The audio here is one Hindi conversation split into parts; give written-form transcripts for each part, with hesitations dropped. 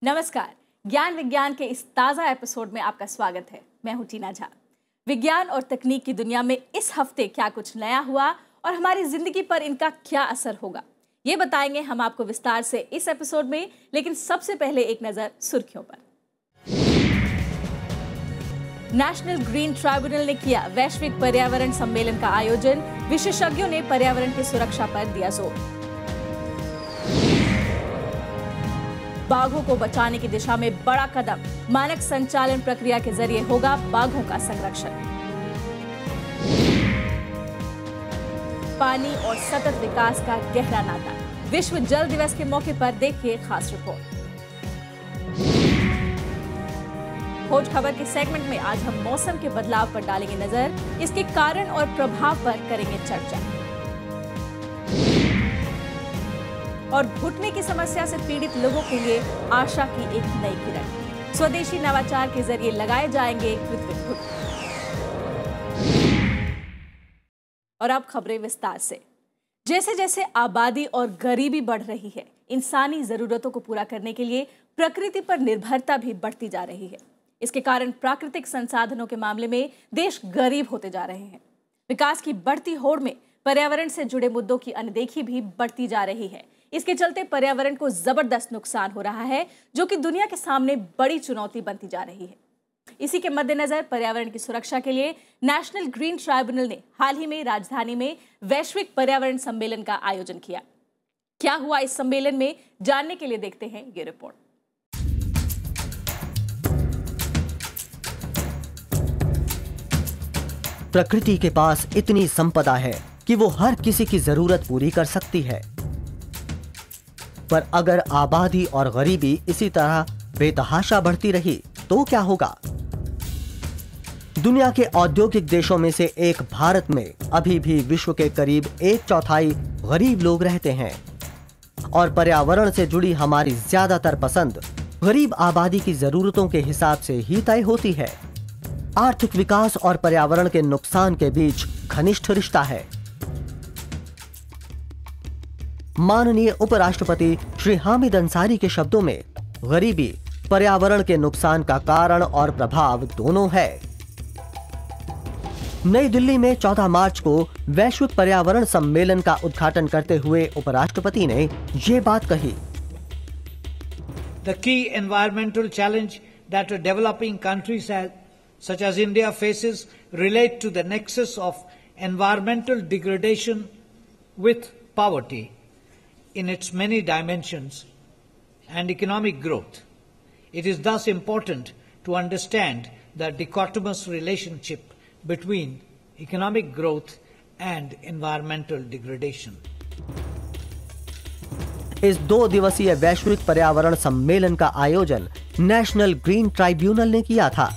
नमस्कार। ज्ञान विज्ञान के इस ताज़ा एपिसोड में आपका स्वागत है। मैं हूं टीना झा। विज्ञान और तकनीक की दुनिया में इस हफ्ते क्या कुछ नया हुआ और हमारी जिंदगी पर इनका क्या असर होगा, ये बताएंगे हम आपको विस्तार से इस एपिसोड में। लेकिन सबसे पहले एक नजर सुर्खियों पर। नेशनल ग्रीन ट्राइब्यूनल ने किया वैश्विक पर्यावरण सम्मेलन का आयोजन। विशेषज्ञों ने पर्यावरण की सुरक्षा पर दिया जोर। बाघों को बचाने की दिशा में बड़ा कदम, मानक संचालन प्रक्रिया के जरिए होगा बाघों का संरक्षण। पानी और सतत विकास का गहरा नाता, विश्व जल दिवस के मौके पर देखिए खास रिपोर्ट। खोज खबर के सेगमेंट में आज हम मौसम के बदलाव पर डालेंगे नजर, इसके कारण और प्रभाव पर करेंगे चर्चा। और घुटने की समस्या से पीड़ित लोगों के लिए आशा की एक नई किरण, स्वदेशी नवाचार के जरिए लगाए जाएंगे कृत्रिम घुटने। और अब खबरें विस्तार से। जैसे जैसे आबादी और गरीबी बढ़ रही है, इंसानी जरूरतों को पूरा करने के लिए प्रकृति पर निर्भरता भी बढ़ती जा रही है। इसके कारण प्राकृतिक संसाधनों के मामले में देश गरीब होते जा रहे हैं। विकास की बढ़ती होड़ में पर्यावरण से जुड़े मुद्दों की अनदेखी भी बढ़ती जा रही है। इसके चलते पर्यावरण को जबरदस्त नुकसान हो रहा है, जो कि दुनिया के सामने बड़ी चुनौती बनती जा रही है। इसी के मद्देनजर पर्यावरण की सुरक्षा के लिए नेशनल ग्रीन ट्राइब्यूनल ने हाल ही में राजधानी में वैश्विक पर्यावरण सम्मेलन का आयोजन किया। क्या हुआ इस सम्मेलन में, जानने के लिए देखते हैं ये रिपोर्ट। प्रकृति के पास इतनी संपदा है कि वो हर किसी की जरूरत पूरी कर सकती है, पर अगर आबादी और गरीबी इसी तरह बेतहाशा बढ़ती रही तो क्या होगा? दुनिया के औद्योगिक देशों में से एक भारत में अभी भी विश्व के करीब 1/4 गरीब लोग रहते हैं और पर्यावरण से जुड़ी हमारी ज्यादातर पसंद गरीब आबादी की जरूरतों के हिसाब से ही तय होती है। आर्थिक विकास और पर्यावरण के नुकसान के बीच घनिष्ठ रिश्ता है। माननीय उपराष्ट्रपति श्री हामिद अंसारी के शब्दों में, गरीबी पर्यावरण के नुकसान का कारण और प्रभाव दोनों है। नई दिल्ली में 14 मार्च को वैश्विक पर्यावरण सम्मेलन का उद्घाटन करते हुए उपराष्ट्रपति ने ये बात कही। The key environmental challenge that a developing countries such as India faces relate to the nexus of environmental degradation with poverty in its many dimensions and economic growth. It is thus important to understand the dichotomous relationship between economic growth and environmental degradation. इस 2 दिवसीय वैश्विक पर्यावरण सम्मेलन का आयोजन नेशनल ग्रीन ट्राइब्यूनल ने किया था,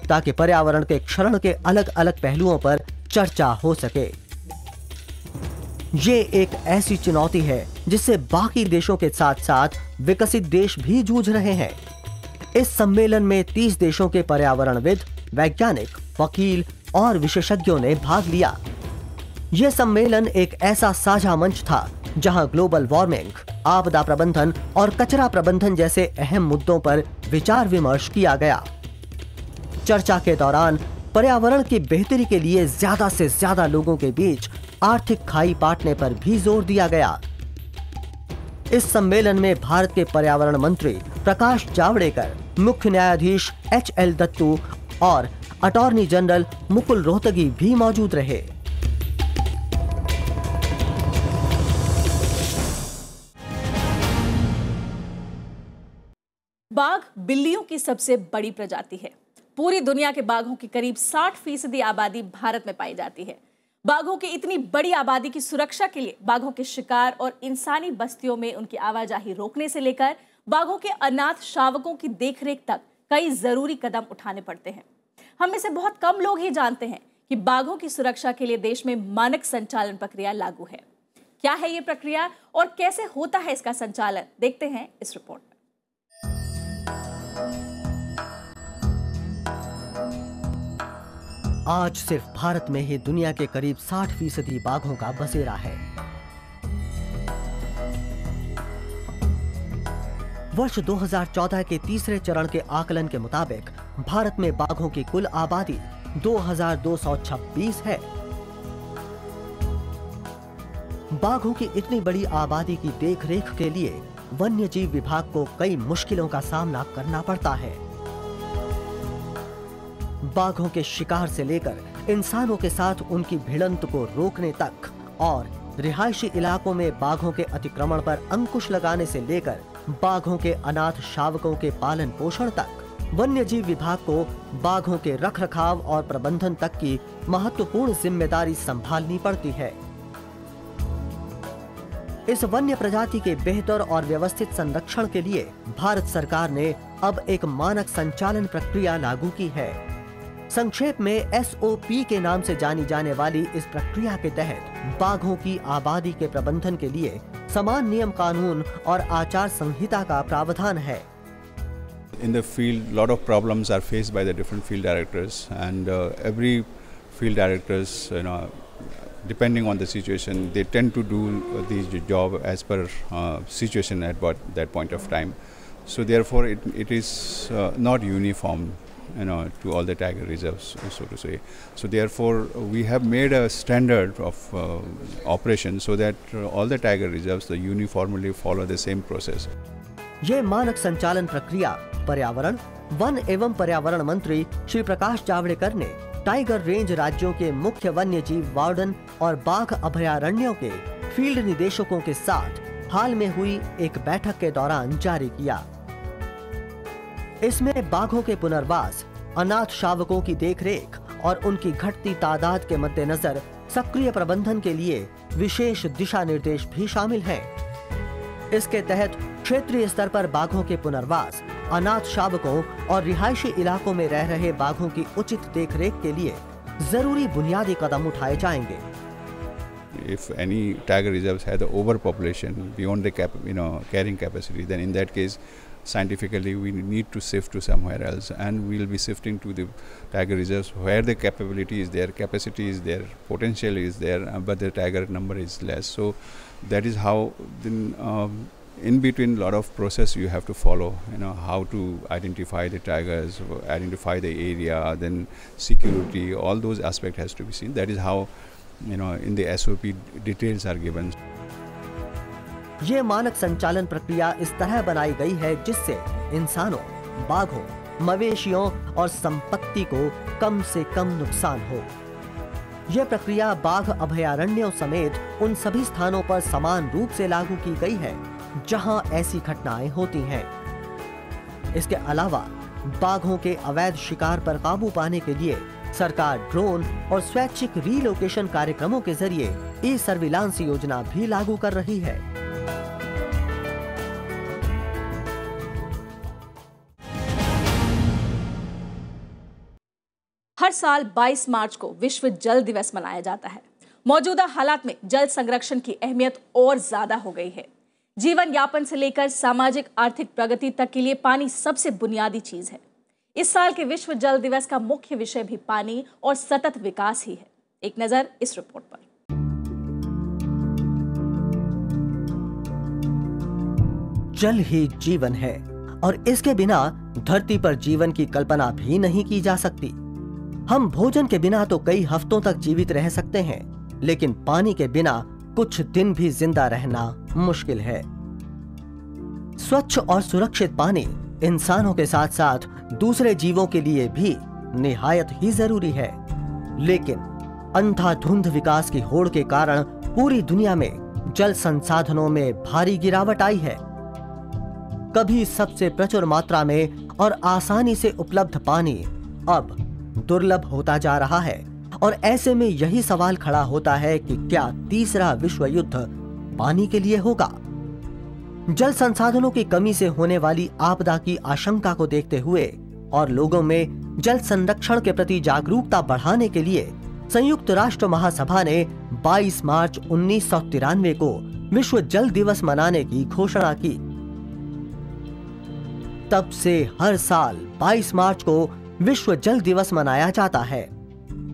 ताकि पर्यावरण के क्षरण के अलग अलग पहलुओं पर चर्चा हो सके। ये एक ऐसी चुनौती है जिससे बाकी देशों के साथ साथ विकसित देश भी जूझ रहे हैं। इस सम्मेलन में 30 देशों के पर्यावरणविद, वैज्ञानिक, वकील और विशेषज्ञों ने भाग लिया। यह सम्मेलन एक ऐसा साझा मंच था जहां ग्लोबल वार्मिंग, आपदा प्रबंधन और कचरा प्रबंधन जैसे अहम मुद्दों पर विचार विमर्श किया गया। चर्चा के दौरान पर्यावरण की बेहतरी के लिए ज्यादा से ज्यादा लोगों के बीच आर्थिक खाई बांटने पर भी जोर दिया गया। इस सम्मेलन में भारत के पर्यावरण मंत्री प्रकाश जावड़ेकर, मुख्य न्यायाधीश HL दत्तू और अटॉर्नी जनरल मुकुल रोहतगी भी मौजूद रहे। बाघ बिल्लियों की सबसे बड़ी प्रजाति है। पूरी दुनिया के बाघों की करीब 60% आबादी भारत में पाई जाती है। बाघों की इतनी बड़ी आबादी की सुरक्षा के लिए बाघों के शिकार और इंसानी बस्तियों में उनकी आवाजाही रोकने से लेकर बाघों के अनाथ शावकों की देखरेख तक कई जरूरी कदम उठाने पड़ते हैं। हम में से बहुत कम लोग ही जानते हैं कि बाघों की सुरक्षा के लिए देश में मानक संचालन प्रक्रिया लागू है। क्या है ये प्रक्रिया और कैसे होता है इसका संचालन, देखते हैं इस रिपोर्ट में। आज सिर्फ भारत में ही दुनिया के करीब 60% बाघों का बसेरा है। वर्ष 2014 के तीसरे चरण के आकलन के मुताबिक भारत में बाघों की कुल आबादी 2226 है। बाघों की इतनी बड़ी आबादी की देखरेख के लिए वन्यजीव विभाग को कई मुश्किलों का सामना करना पड़ता है। बाघों के शिकार से लेकर इंसानों के साथ उनकी भिड़ंत को रोकने तक और रिहायशी इलाकों में बाघों के अतिक्रमण पर अंकुश लगाने से लेकर बाघों के अनाथ शावकों के पालन पोषण तक वन्यजीव विभाग को बाघों के रखरखाव और प्रबंधन तक की महत्वपूर्ण जिम्मेदारी संभालनी पड़ती है। इस वन्य प्रजाति के बेहतर और व्यवस्थित संरक्षण के लिए भारत सरकार ने अब एक मानक संचालन प्रक्रिया लागू की है। संक्षेप में SOP के नाम से जानी जाने वाली इस प्रक्रिया के तहत बाघों की आबादी के प्रबंधन के लिए समान नियम कानून और आचार संहिता का प्रावधान है। In the field, lot of problems are faced by the different field directors, and every field directors, depending on the situation, they tend to do the job as per situation at that point of time. So therefore, it is not uniform, to all the tiger reserves, so to say. So therefore, we have made a standard of operation so that all the tiger reserves they uniformly follow the same process. ये मानक संचालन प्रक्रिया पर्यावरण, वन एवं पर्यावरण मंत्री श्री प्रकाश जावड़ेकर ने टाइगर रेंज राज्यों के मुख्य वन्य जीव वार्डन और बाघ अभयारण्यों के फील्ड निदेशकों के साथ हाल में हुई एक बैठक के दौरान जारी किया। इसमें बाघों के पुनर्वास, अनाथ शावकों की देखरेख और उनकी घटती तादाद के मद्देनजर सक्रिय प्रबंधन के लिए विशेष दिशा निर्देश भी शामिल हैं। इसके तहत क्षेत्रीय स्तर पर बाघों के पुनर्वास, अनाथ शावकों और रिहायशी इलाकों में रह रहे बाघों की उचित देखरेख के लिए जरूरी बुनियादी कदम उठाए जाएंगे। If any tiger reserves have the overpopulation beyond the carrying capacity, then in that case, scientifically we need to shift to somewhere else, and we'll be shifting to the tiger reserves where the capability is there, capacity is there, potential is there, but the tiger number is less. So that is how then in between lot of process you have to follow, how to identify the tigers, identify the area, then security, all those aspects has to be seen. That is how in the SOP details are given. ये मानक संचालन प्रक्रिया इस तरह बनाई गई है जिससे इंसानों, बाघों, मवेशियों और संपत्ति को कम से कम नुकसान हो। यह प्रक्रिया बाघ अभयारण्यों समेत उन सभी स्थानों पर समान रूप से लागू की गई है जहां ऐसी घटनाएं होती हैं। इसके अलावा बाघों के अवैध शिकार पर काबू पाने के लिए सरकार ड्रोन और स्वैच्छिक रीलोकेशन कार्यक्रमों के जरिए ई-सर्विलांस योजना भी लागू कर रही है। हर साल 22 मार्च को विश्व जल दिवस मनाया जाता है। मौजूदा हालात में जल संरक्षण की अहमियत और ज्यादा हो गई है। जीवन यापन से लेकर सामाजिक आर्थिक प्रगति तक के लिए पानी सबसे बुनियादी चीज है। इस साल के विश्व जल दिवस का मुख्य विषय भी पानी और सतत विकास ही है। एक नजर इस रिपोर्ट पर। जल ही जीवन है और इसके बिना धरती पर जीवन की कल्पना भी नहीं की जा सकती। हम भोजन के बिना तो कई हफ्तों तक जीवित रह सकते हैं, लेकिन पानी के बिना कुछ दिन भी जिंदा रहना मुश्किल है। स्वच्छ और सुरक्षित पानी इंसानों के साथ साथ दूसरे जीवों के लिए भी निहायत ही जरूरी है। लेकिन अंधाधुंध विकास की होड़ के कारण पूरी दुनिया में जल संसाधनों में भारी गिरावट आई है। कभी सबसे प्रचुर मात्रा में और आसानी से उपलब्ध पानी अब दुर्लभ होता जा रहा है और ऐसे में यही सवाल खड़ा होता है कि क्या तीसरा विश्व युद्ध पानी के लिए होगा? जल संसाधनों की कमी से होने वाली आपदा की आशंका को देखते हुए और लोगों में जल संरक्षण के प्रति जागरूकता बढ़ाने के लिए संयुक्त राष्ट्र महासभा ने 22 मार्च 1993 को विश्व जल दिवस मनाने की घोषणा की। तब से हर साल 22 मार्च को विश्व जल दिवस मनाया जाता है।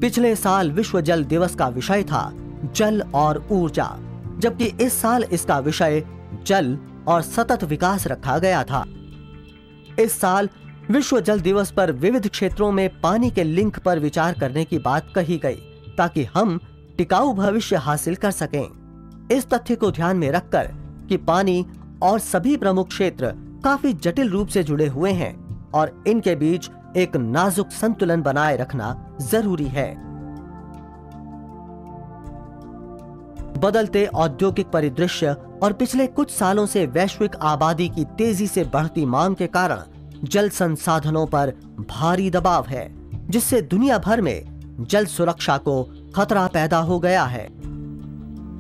पिछले साल विश्व जल दिवस का विषय था जल और ऊर्जा, जबकि इस साल इसका विषय जल और सतत विकास रखा गया था। इस साल विश्व जल दिवस पर विविध क्षेत्रों में पानी के लिंक पर विचार करने की बात कही गई, ताकि हम टिकाऊ भविष्य हासिल कर सकें। इस तथ्य को ध्यान में रखकर कि पानी और सभी प्रमुख क्षेत्र काफी जटिल रूप से जुड़े हुए हैं और इनके बीच एक नाजुक संतुलन बनाए रखना जरूरी है। बदलते औद्योगिक परिदृश्य और पिछले कुछ सालों से वैश्विक आबादी की तेजी से बढ़ती मांग के कारण जल संसाधनों पर भारी दबाव है, जिससे दुनिया भर में जल सुरक्षा को खतरा पैदा हो गया है।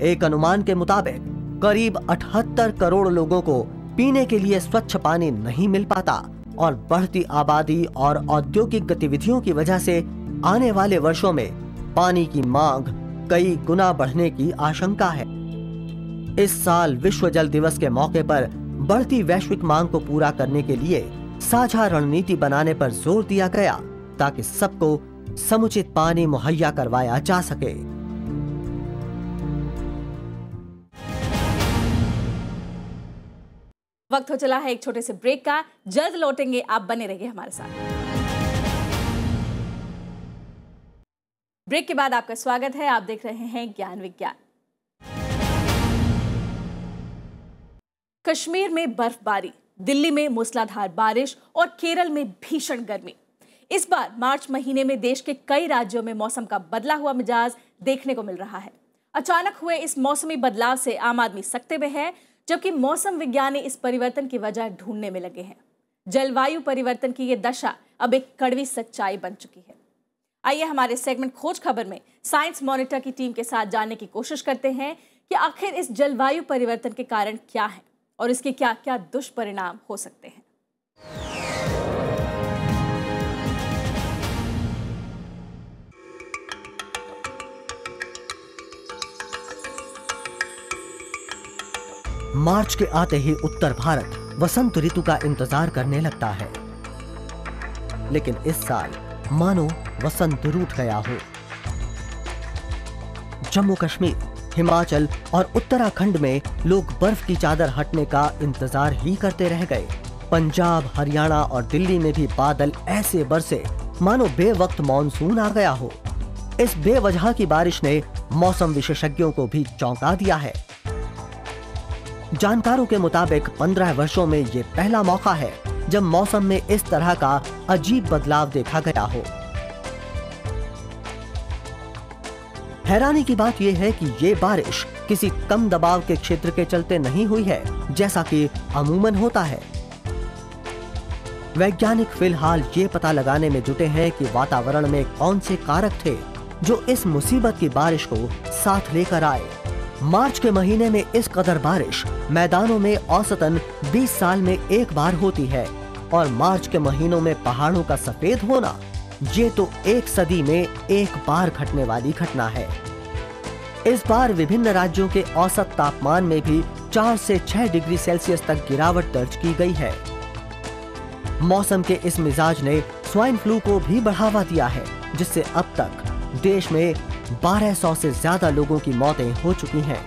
एक अनुमान के मुताबिक करीब 78 करोड़ लोगों को पीने के लिए स्वच्छ पानी नहीं मिल पाता और बढ़ती आबादी और औद्योगिक गतिविधियों की वजह से आने वाले वर्षों में पानी की मांग कई गुना बढ़ने की आशंका है। इस साल विश्व जल दिवस के मौके पर बढ़ती वैश्विक मांग को पूरा करने के लिए साझा रणनीति बनाने पर जोर दिया गया, ताकि सबको समुचित पानी मुहैया करवाया जा सके। वक्त हो चला है एक छोटे से ब्रेक का, जल्द लौटेंगे, आप बने रहिए हमारे साथ। ब्रेक के बाद आपका स्वागत है, आप देख रहे हैं ज्ञान विज्ञान। कश्मीर में बर्फबारी, दिल्ली में मूसलाधार बारिश और केरल में भीषण गर्मी। इस बार मार्च महीने में देश के कई राज्यों में मौसम का बदला हुआ मिजाज देखने को मिल रहा है। अचानक हुए इस मौसमी बदलाव से आम आदमी सकते में है, जबकि मौसम विज्ञानी इस परिवर्तन की वजह ढूंढने में लगे हैं। जलवायु परिवर्तन की ये दशा अब एक कड़वी सच्चाई बन चुकी है। आइए हमारे सेगमेंट खोज खबर में साइंस मॉनिटर की टीम के साथ जानने की कोशिश करते हैं कि आखिर इस जलवायु परिवर्तन के कारण क्या है और इसके क्या क्या दुष्परिणाम हो सकते हैं। मार्च के आते ही उत्तर भारत वसंत ऋतु का इंतजार करने लगता है, लेकिन इस साल मानो वसंत रूठ गया हो। जम्मू कश्मीर, हिमाचल और उत्तराखंड में लोग बर्फ की चादर हटने का इंतजार ही करते रह गए। पंजाब, हरियाणा और दिल्ली में भी बादल ऐसे बरसे मानो बेवक्त मॉनसून आ गया हो। इस बेवजह की बारिश ने मौसम विशेषज्ञों को भी चौंका दिया है। जानकारों के मुताबिक 15 वर्षों में ये पहला मौका है जब मौसम में इस तरह का अजीब बदलाव देखा गया हो। हैरानी की बात यह है कि ये बारिश किसी कम दबाव के क्षेत्र के चलते नहीं हुई है, जैसा कि अमूमन होता है। वैज्ञानिक फिलहाल ये पता लगाने में जुटे हैं कि वातावरण में कौन से कारक थे जो इस मुसीबत की बारिश को साथ लेकर आए। मार्च के महीने में इस कदर बारिश मैदानों में औसतन 20 साल में एक बार होती है और मार्च के महीनों में पहाड़ों का सफेद होना, ये तो एक सदी में एक बार घटने वाली घटना है। इस बार विभिन्न राज्यों के औसत तापमान में भी 4 से 6 डिग्री सेल्सियस तक गिरावट दर्ज की गई है। मौसम के इस मिजाज ने स्वाइन फ्लू को भी बढ़ावा दिया है, जिससे अब तक देश में 1200 से ज्यादा लोगों की मौतें हो चुकी हैं।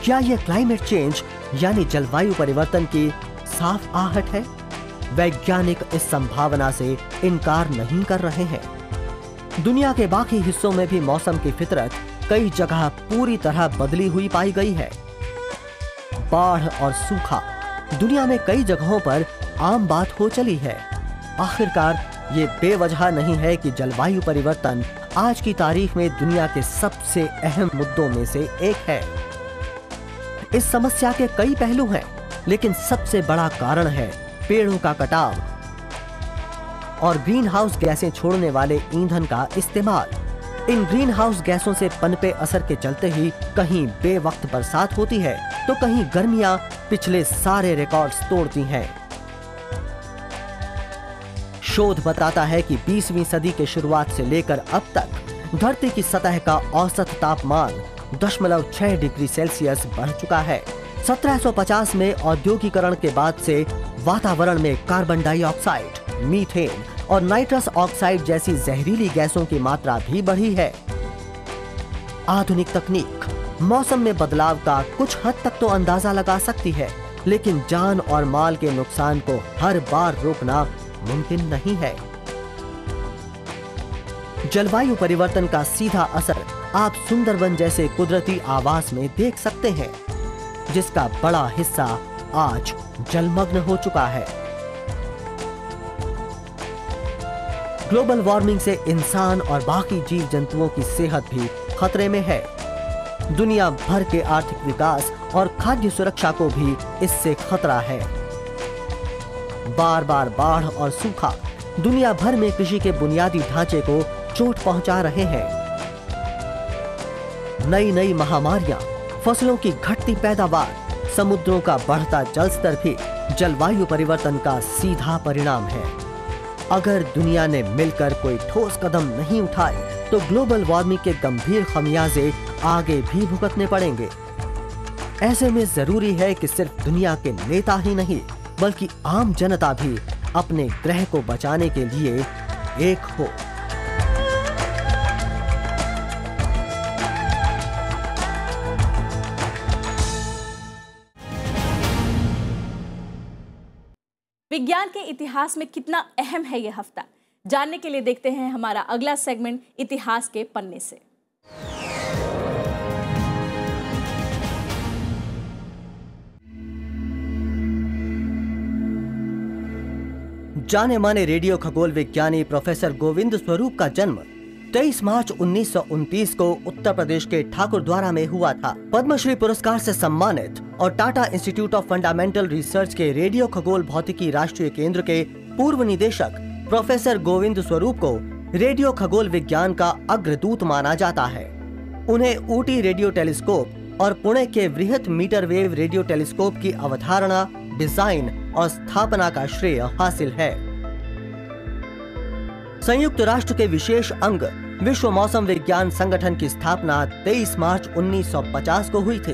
क्या यह क्लाइमेट चेंज यानी जलवायु परिवर्तन की साफ आहट है? वैज्ञानिक इस संभावना से इनकार नहीं कर रहे हैं। दुनिया के बाकी हिस्सों में भी मौसम की फितरत कई जगह पूरी तरह बदली हुई पाई गई है। बाढ़ और सूखा दुनिया में कई जगहों पर आम बात हो चली है। आखिरकार ये बेवजह नहीं है कि जलवायु परिवर्तन आज की तारीख में दुनिया के सबसे अहम मुद्दों में से एक है। इस समस्या के कई पहलू हैं, लेकिन सबसे बड़ा कारण है पेड़ों का कटाव और ग्रीन हाउस गैसें छोड़ने वाले ईंधन का इस्तेमाल। इन ग्रीन हाउस गैसों से पनपे असर के चलते ही कहीं बेवक्त बरसात होती है तो कहीं गर्मियां पिछले सारे रिकॉर्ड्स तोड़ती हैं। शोध बताता है कि 20वीं सदी के शुरुआत से लेकर अब तक धरती की सतह का औसत तापमान 0.6 डिग्री सेल्सियस बढ़ चुका है। 1750 में औद्योगिकरण के बाद से वातावरण में कार्बन डाइऑक्साइड, मीथेन और नाइट्रस ऑक्साइड जैसी जहरीली गैसों की मात्रा भी बढ़ी है। आधुनिक तकनीक, मौसम में बदलाव का कुछ हद तक तो अंदाजा लगा सकती है, लेकिन जान और माल के नुकसान को हर बार रोकना मुमकिन नहीं है। जलवायु परिवर्तन का सीधा असर आप सुंदरबन जैसे कुदरती आवास में देख सकते हैं, जिसका बड़ा हिस्सा आज जलमग्न हो चुका है। ग्लोबल वार्मिंग से इंसान और बाकी जीव जंतुओं की सेहत भी खतरे में है। दुनिया भर के आर्थिक विकास और खाद्य सुरक्षा को भी इससे खतरा है। बार बार बाढ़ और सूखा दुनिया भर में कृषि के बुनियादी ढांचे को चोट पहुंचा रहे हैं। नई नई महामारियां, फसलों की घटती पैदावार, समुद्रों का बढ़ता जल स्तर भी जलवायु परिवर्तन का सीधा परिणाम है। अगर दुनिया ने मिलकर कोई ठोस कदम नहीं उठाए तो ग्लोबल वार्मिंग के गंभीर खमियाजे आगे भी भुगतने पड़ेंगे। ऐसे में जरूरी है कि सिर्फ दुनिया के नेता ही नहीं, बल्कि आम जनता भी अपने ग्रह को बचाने के लिए एक हो। विज्ञान के इतिहास में कितना अहम है यह हफ्ता, जानने के लिए देखते हैं हमारा अगला सेगमेंट इतिहास के पन्ने से। जाने माने रेडियो खगोल विज्ञानी प्रोफेसर गोविंद स्वरूप का जन्म 23 मार्च 1929 को उत्तर प्रदेश के ठाकुरद्वारा में हुआ था। पद्मश्री पुरस्कार से सम्मानित और Tata institute of fundamental research के रेडियो खगोल भौतिकी राष्ट्रीय केंद्र के पूर्व निदेशक प्रोफेसर गोविंद स्वरूप को रेडियो खगोल विज्ञान का अग्रदूत माना जाता है। उन्हें ऊटी रेडियो टेलीस्कोप और पुणे के वृहत मीटर वेव रेडियो टेलीस्कोप की अवधारणा, डिजाइन और स्थापना का श्रेय हासिल है। संयुक्त राष्ट्र के विशेष अंग विश्व मौसम विज्ञान संगठन की स्थापना 23 मार्च 1950 को हुई थी।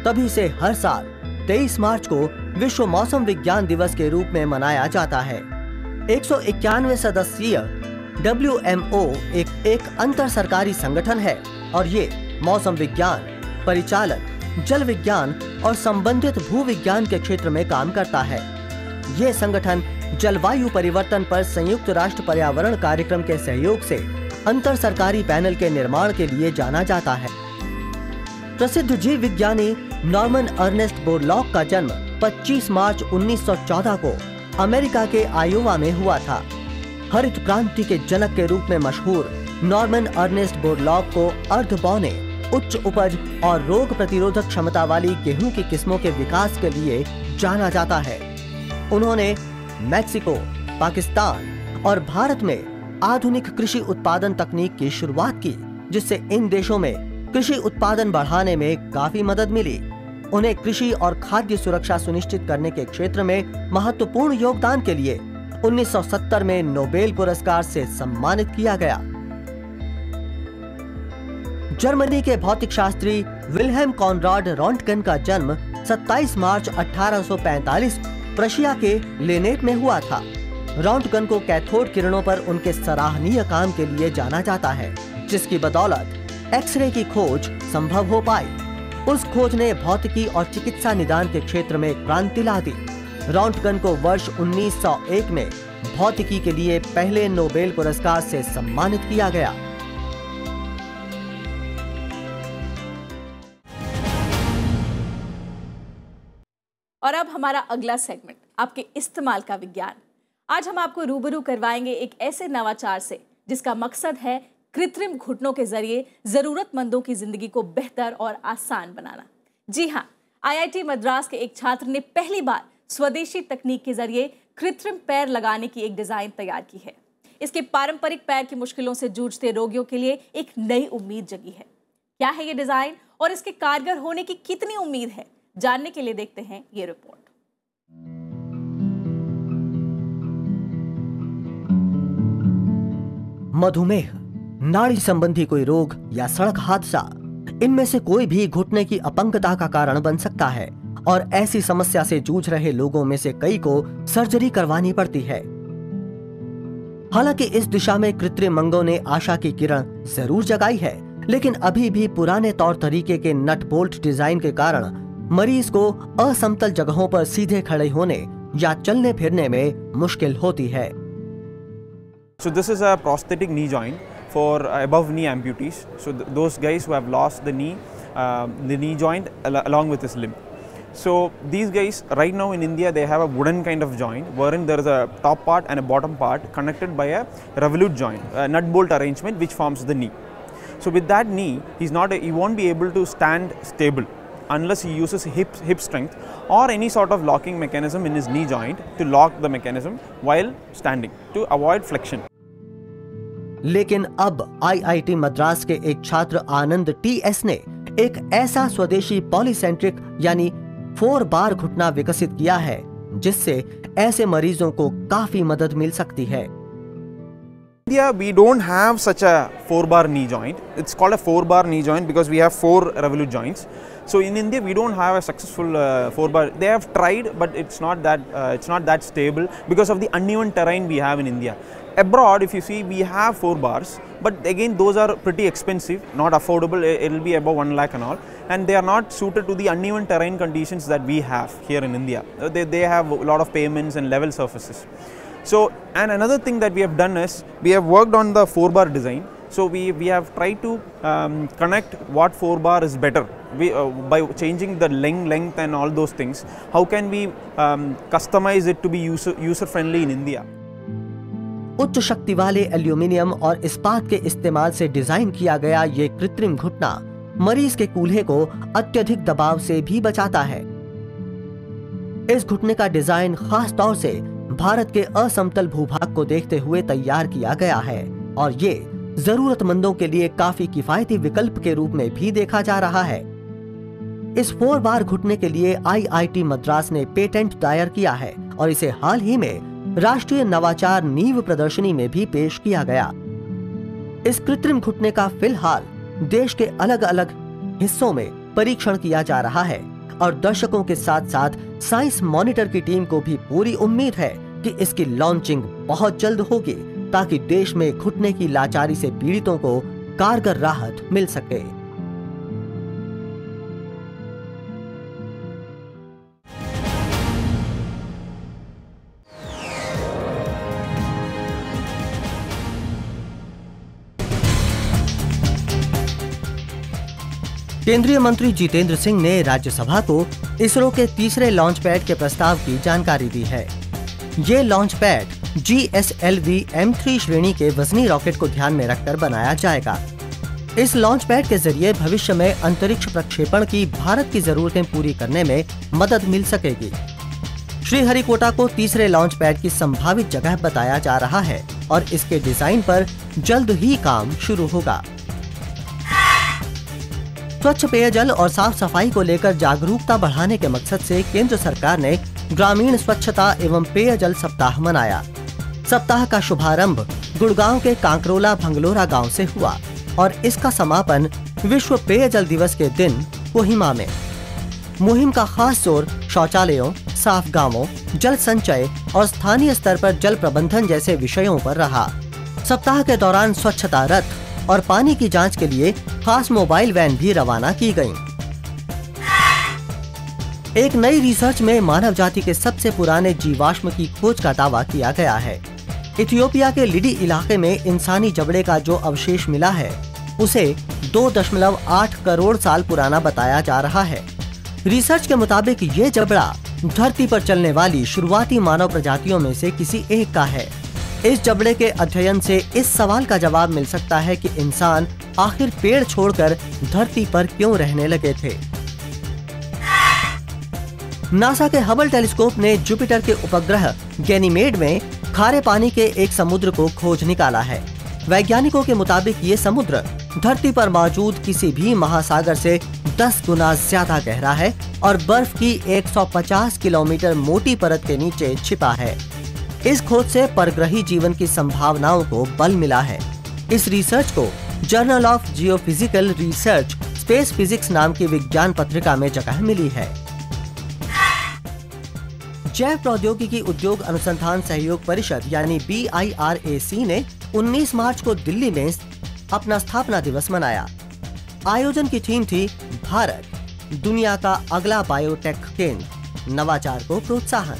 तभी से हर साल 23 मार्च को विश्व मौसम विज्ञान दिवस के रूप में मनाया जाता है। 191 सदस्यीय WMO एक अंतर सरकारी संगठन है और ये मौसम विज्ञान, परिचालन, जल विज्ञान और संबंधित भू विज्ञान के क्षेत्र में काम करता है। ये संगठन जलवायु परिवर्तन पर संयुक्त राष्ट्र पर्यावरण कार्यक्रम के सहयोग से अंतर सरकारी पैनल के निर्माण के लिए जाना जाता है। प्रसिद्ध जीव विज्ञानी नॉर्मन अर्नेस्ट बोरलॉग का जन्म 25 मार्च 1914 को अमेरिका के आयोवा में हुआ था। हरित क्रांति के जनक के रूप में मशहूर नॉर्मन अर्नेस्ट बोरलॉग को अर्धबौने, उच्च उपज और रोग प्रतिरोधक क्षमता वाली गेहूं की किस्मों के विकास के लिए जाना जाता है। उन्होंने मैक्सिको, पाकिस्तान और भारत में आधुनिक कृषि उत्पादन तकनीक की शुरुआत की, जिससे इन देशों में कृषि उत्पादन बढ़ाने में काफी मदद मिली। उन्हें कृषि और खाद्य सुरक्षा सुनिश्चित करने के क्षेत्र में महत्वपूर्ण योगदान के लिए 1970 में नोबेल पुरस्कार से सम्मानित किया गया। जर्मनी के भौतिक शास्त्री विल्हेम कॉनराड रॉन्टगन का जन्म 27 मार्च 1845 प्रशिया के लेनेट में हुआ था। रॉन्टगन को कैथोड किरणों पर उनके सराहनीय काम के लिए जाना जाता है, जिसकी बदौलत एक्सरे की खोज संभव हो पाई। उस खोज ने भौतिकी और चिकित्सा निदान के क्षेत्र में क्रांति ला दी। रॉन्टगन को वर्ष 1901 में भौतिकी के लिए पहले नोबेल पुरस्कार से सम्मानित किया गया। और अब हमारा अगला सेगमेंट, आपके इस्तेमाल का विज्ञान। आज हम आपको रूबरू करवाएंगे एक ऐसे नवाचार से जिसका मकसद है कृत्रिम घुटनों के जरिए जरूरतमंदों की जिंदगी को बेहतर और आसान बनाना। जी हाँ, IIT मद्रास के एक छात्र ने पहली बार स्वदेशी तकनीक के जरिए कृत्रिम पैर लगाने की एक डिजाइन तैयार की है। इसके पारंपरिक पैर की मुश्किलों से जूझते रोगियों के लिए एक नई उम्मीद जगी है। क्या है ये डिजाइन और इसके कारगर होने की कितनी उम्मीद है, जानने के लिए देखते हैं ये रिपोर्ट। मधुमेह, नाड़ी संबंधी कोई रोग या सड़क हादसा, इनमें से कोई भी घुटने की अपंगता का कारण बन सकता है और ऐसी समस्या से जूझ रहे लोगों में से कई को सर्जरी करवानी पड़ती है। हालांकि इस दिशा में कृत्रिम अंगों ने आशा की किरण जरूर जगाई है, लेकिन अभी भी पुराने तौर तरीके के नट बोल्ट डिजाइन के कारण मरीज को असमतल जगहों पर सीधे खड़े होने या चलने फिरने में मुश्किल होती है। So this is a prosthetic knee joint for above knee amputees. So those guys who have lost the knee joint along with his limb. So these guys right now in India they have a wooden kind of joint wherein there is a top part and a bottom part connected by a revolute joint, a nut bolt arrangement which forms the knee. So with that knee, he won't be able to stand stable unless he uses hip strength or any sort of locking mechanism in his knee joint to lock the mechanism while standing to avoid flexion. लेकिन अब IIT मद्रास के एक छात्र आनंद TS ने एक ऐसा स्वदेशी पॉलीसेंट्रिक यानी 4 बार घुटना विकसित किया है जिससे ऐसे मरीजों को काफी मदद मिल सकती है। India, we don't have such a 4-bar knee joint. It's called a 4-bar knee joint because we have 4 revolute joints. So in India, we don't have a successful 4-bar. They have tried, but it's not that stable because of the uneven terrain we have in India. Abroad, if you see, we have 4 bars, but again, those are pretty expensive, not affordable. It'll be above 1 lakh and all, and they are not suited to the uneven terrain conditions that we have here in India. They have a lot of pavements and level surfaces. So, and another thing that we have done is we have worked on the 4-bar design. So we have tried to connect what 4-bar is better by changing the length and all those things. How can we customize it to be user friendly in India? उच्च शक्ति वाले एल्यूमिनियम और इस्पात के इस्तेमाल से डिजाइन किया गया ये कृत्रिम घुटना मरीज के कूल्हे को अत्यधिक दबाव से भी बचाता है। इस घुटने का डिजाइन खास तौर से भारत के असमतल भूभाग को देखते हुए तैयार किया गया है और ये जरूरतमंदों के लिए काफी किफायती विकल्प के रूप में भी देखा जा रहा है। इस 4 बार घुटने के लिए IIT मद्रास ने पेटेंट दायर किया है और इसे हाल ही में राष्ट्रीय नवाचार नींव प्रदर्शनी में भी पेश किया गया। इस कृत्रिम घुटने का फिलहाल देश के अलग अलग हिस्सों में परीक्षण किया जा रहा है और दर्शकों के साथ साथ साइंस मॉनिटर की टीम को भी पूरी उम्मीद है कि इसकी लॉन्चिंग बहुत जल्द होगी ताकि देश में घुटने की लाचारी से पीड़ितों को कारगर राहत मिल सके। केंद्रीय मंत्री जितेंद्र सिंह ने राज्यसभा को इसरो के तीसरे लॉन्च पैड के प्रस्ताव की जानकारी दी है। ये लॉन्च पैड GSLV M3 श्रेणी के वजनी रॉकेट को ध्यान में रखकर बनाया जाएगा। इस लॉन्च पैड के जरिए भविष्य में अंतरिक्ष प्रक्षेपण की भारत की जरूरतें पूरी करने में मदद मिल सकेगी। श्रीहरिकोटा को तीसरे लॉन्च पैड की संभावित जगह बताया जा रहा है और इसके डिजाइन पर जल्द ही काम शुरू होगा। स्वच्छ पेयजल और साफ सफाई को लेकर जागरूकता बढ़ाने के मकसद से केंद्र सरकार ने ग्रामीण स्वच्छता एवं पेयजल सप्ताह मनाया। सप्ताह का शुभारंभ गुड़गांव के कांकरोला भंगलोरा गांव से हुआ और इसका समापन विश्व पेयजल दिवस के दिन कोहिमा में। मुहिम का खास जोर शौचालयों, साफ गांवों, जल संचय और स्थानीय स्तर पर जल प्रबंधन जैसे विषयों पर रहा। सप्ताह के दौरान स्वच्छता रथ और पानी की जांच के लिए खास मोबाइल वैन भी रवाना की गयी। एक नई रिसर्च में मानव जाति के सबसे पुराने जीवाश्म की खोज का दावा किया गया है। इथियोपिया के लिडी इलाके में इंसानी जबड़े का जो अवशेष मिला है उसे 2.8 करोड़ साल पुराना बताया जा रहा है। रिसर्च के मुताबिक ये जबड़ा धरती पर चलने वाली शुरुआती मानव प्रजातियों में से किसी एक का है। इस जबड़े के अध्ययन से इस सवाल का जवाब मिल सकता है कि इंसान आखिर पेड़ छोड़कर धरती पर क्यों रहने लगे थे। नासा के हबल टेलीस्कोप ने जुपिटर के उपग्रह गैनीमेड में खारे पानी के एक समुद्र को खोज निकाला है। वैज्ञानिकों के मुताबिक ये समुद्र धरती पर मौजूद किसी भी महासागर से 10 गुना ज्यादा गहरा है और बर्फ की 150 किलोमीटर मोटी परत के नीचे छिपा है। इस खोज से परग्रही जीवन की संभावनाओं को बल मिला है। इस रिसर्च को journal of geophysical research space physics नाम की विज्ञान पत्रिका में जगह मिली है। जैव प्रौद्योगिकी उद्योग अनुसंधान सहयोग परिषद यानी BIRAC ने 19 मार्च को दिल्ली में अपना स्थापना दिवस मनाया। आयोजन की थीम थी भारत, दुनिया का अगला बायोटेक केंद्र, नवाचार को प्रोत्साहन।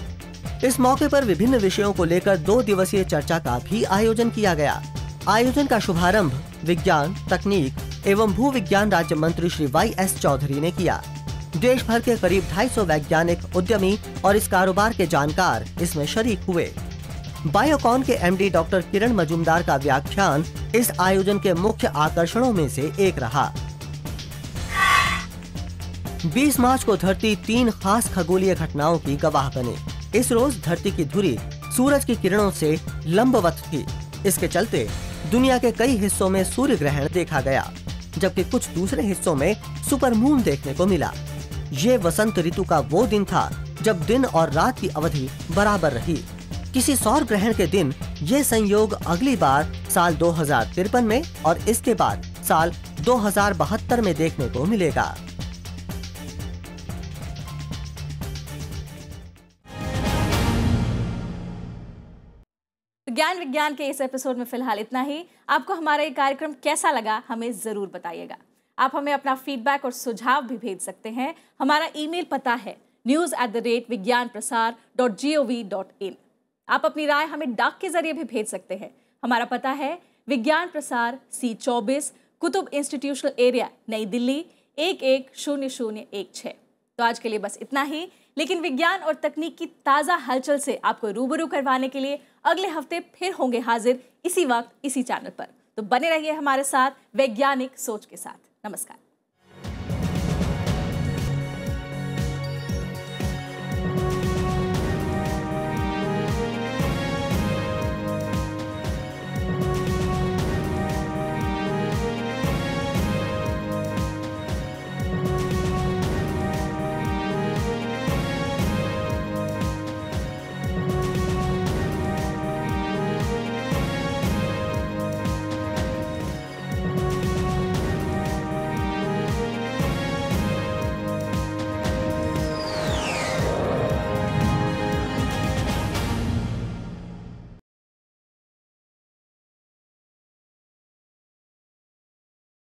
इस मौके पर विभिन्न विषयों को लेकर 2 दिवसीय चर्चा का भी आयोजन किया गया। आयोजन का शुभारंभ विज्ञान, तकनीक एवं भू विज्ञान राज्य मंत्री श्री YS चौधरी ने किया। देश भर के करीब 250 वैज्ञानिक, उद्यमी और इस कारोबार के जानकार इसमें शरीक हुए। बायोकॉन के MD डॉक्टर किरण मजूमदार का व्याख्यान इस आयोजन के मुख्य आकर्षणों में से एक रहा। 20 मार्च को धरती 3 खास खगोलीय घटनाओं की गवाह बने। इस रोज धरती की धुरी सूरज की किरणों से लंबवत थी। इसके चलते दुनिया के कई हिस्सों में सूर्य ग्रहण देखा गया, जबकि कुछ दूसरे हिस्सों में सुपरमून देखने को मिला। ये वसंत ऋतु का वो दिन था जब दिन और रात की अवधि बराबर रही। किसी सौर ग्रहण के दिन ये संयोग अगली बार साल 2053 में और इसके बाद साल 2072 में देखने को मिलेगा। ज्ञान विज्ञान के इस एपिसोड में फिलहाल इतना ही। आपको हमारा ये कार्यक्रम कैसा लगा हमें जरूर बताइएगा। आप हमें अपना फीडबैक और सुझाव भी भेज सकते हैं। हमारा ईमेल पता है news@vigyanprasar.gov.in। आप अपनी राय हमें डाक के जरिए भी भेज सकते हैं। हमारा पता है विज्ञान प्रसार C24 कुतुब इंस्टीट्यूशनल एरिया, नई दिल्ली 110016। तो आज के लिए बस इतना ही, लेकिन विज्ञान और तकनीक की ताज़ा हलचल से आपको रूबरू करवाने के लिए अगले हफ्ते फिर होंगे हाजिर, इसी वक्त इसी चैनल पर। तो बने रहिए हमारे साथ वैज्ञानिक सोच के साथ। नमस्कार।